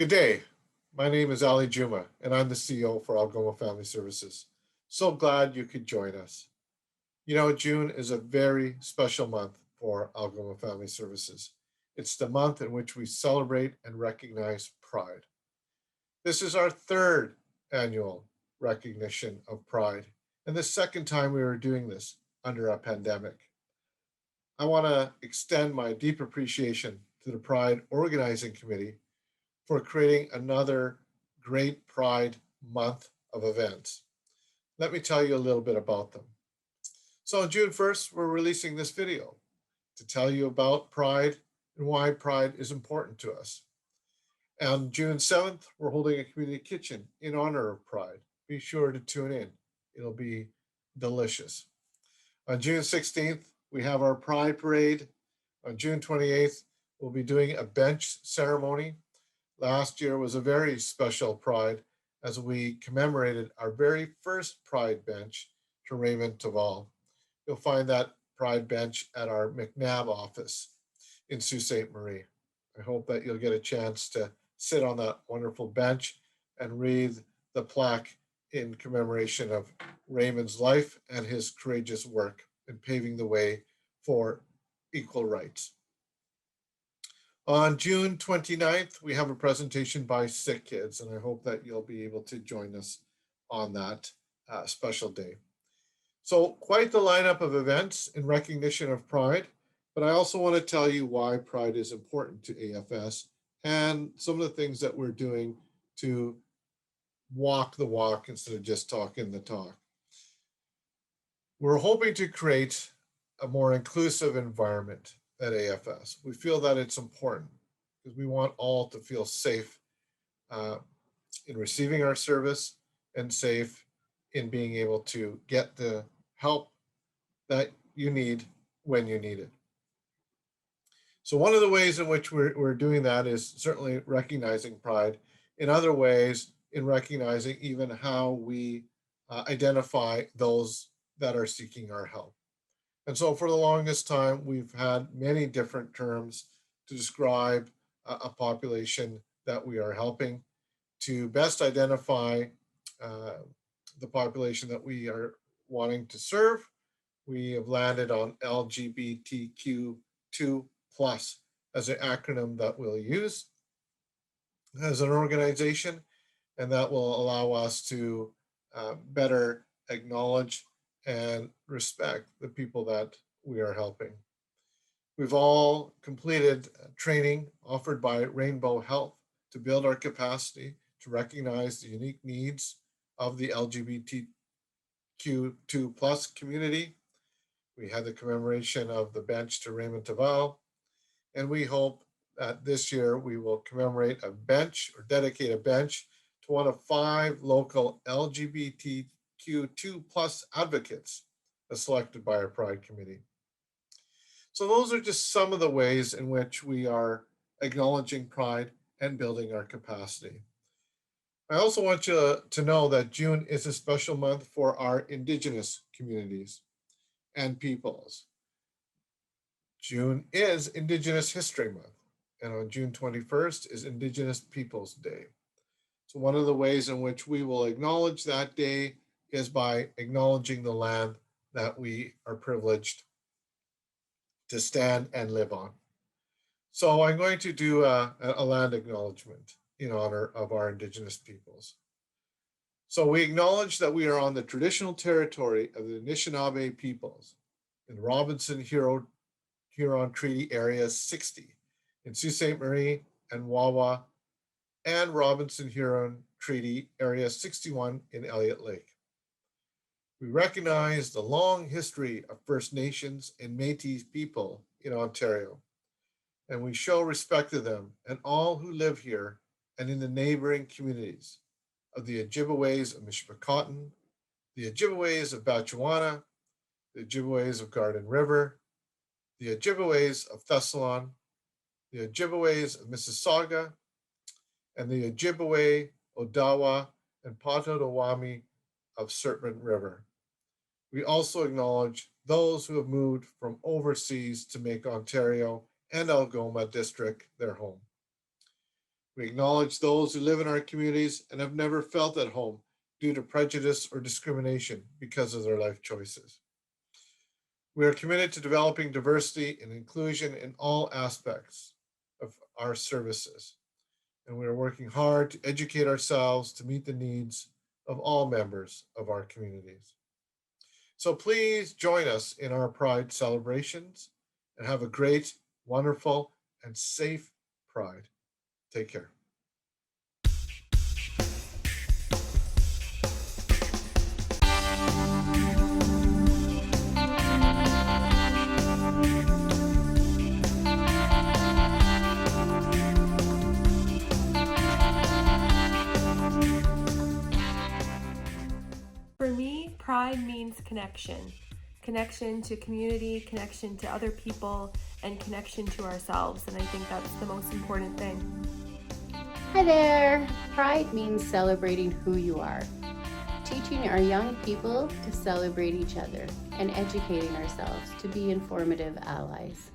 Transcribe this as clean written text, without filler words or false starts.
Good day. My name is Ali Juma, and I'm the CEO for Algoma Family Services. So glad you could join us. You know, June is a very special month for Algoma Family Services. It's the month in which we celebrate and recognize Pride. This is our third annual recognition of Pride, and the second time we are doing this under a pandemic. I want to extend my deep appreciation to the Pride Organizing Committee for creating another great Pride month of events. Let me tell you a little bit about them. So on June 1st, we're releasing this video to tell you about Pride and why Pride is important to us. On June 7th, we're holding a community kitchen in honor of Pride. Be sure to tune in. It'll be delicious. On June 16th, we have our Pride Parade. On June 28th, we'll be doing a bench ceremony. Last year was a very special Pride as we commemorated our very first Pride bench to Raymond Taval. You'll find that Pride bench at our McNabb office in Sault Ste. Marie. I hope that you'll get a chance to sit on that wonderful bench and read the plaque in commemoration of Raymond's life and his courageous work in paving the way for equal rights. On June 29th, we have a presentation by Sick Kids, and I hope that you'll be able to join us on that special day. So quite the lineup of events in recognition of Pride, but I also want to tell you why Pride is important to AFS and some of the things that we're doing to walk the walk instead of just talking the talk. We're hoping to create a more inclusive environment at AFS. We feel that it's important because we want all to feel safe in receiving our service and safe in being able to get the help that you need when you need it. So one of the ways in which we're doing that is certainly recognizing Pride. In other ways, in recognizing even how we identify those that are seeking our help. And so for the longest time, we've had many different terms to describe a population that we are helping. To best identify the population that we are wanting to serve, we have landed on LGBTQ2 plus as an acronym that we'll use as an organization, and that will allow us to better acknowledge and respect the people that we are helping. We've all completed training offered by Rainbow Health to build our capacity to recognize the unique needs of the LGBTQ2 plus community. We had the commemoration of the bench to Raymond Taval, and we hope that this year we will commemorate a bench or dedicate a bench to one of 5 local LGBTQ2 plus advocates as selected by our Pride Committee. So those are just some of the ways in which we are acknowledging Pride and building our capacity. I also want you to know that June is a special month for our Indigenous communities and peoples. June is Indigenous History Month, and on June 21st is Indigenous Peoples Day. So one of the ways in which we will acknowledge that day is by acknowledging the land that we are privileged to stand and live on. So I'm going to do a land acknowledgement in honor of our Indigenous peoples. So we acknowledge that we are on the traditional territory of the Anishinaabe peoples in Robinson Huron Treaty Area 60 in Sault Ste. Marie and Wawa, and Robinson Huron Treaty Area 61 in Elliott Lake. We recognize the long history of First Nations and Métis people in Ontario, and we show respect to them and all who live here and in the neighboring communities of the Ojibways of Mishpicotton, the Ojibways of Batchewana, the Ojibways of Garden River, the Ojibways of Thessalon, the Ojibways of Mississauga, and the Ojibwe, Odawa, and Potawatomi of Serpent River. We also acknowledge those who have moved from overseas to make Ontario and Algoma District their home. We acknowledge those who live in our communities and have never felt at home due to prejudice or discrimination because of their life choices. We are committed to developing diversity and inclusion in all aspects of our services, and we are working hard to educate ourselves to meet the needs of all members of our communities. So please join us in our Pride celebrations and have a great, wonderful, and safe Pride. Take care. For me, pride means connection. Connection to community, connection to other people, and connection to ourselves. And I think that's the most important thing. Hi there! Pride means celebrating who you are, teaching our young people to celebrate each other, and educating ourselves to be informative allies.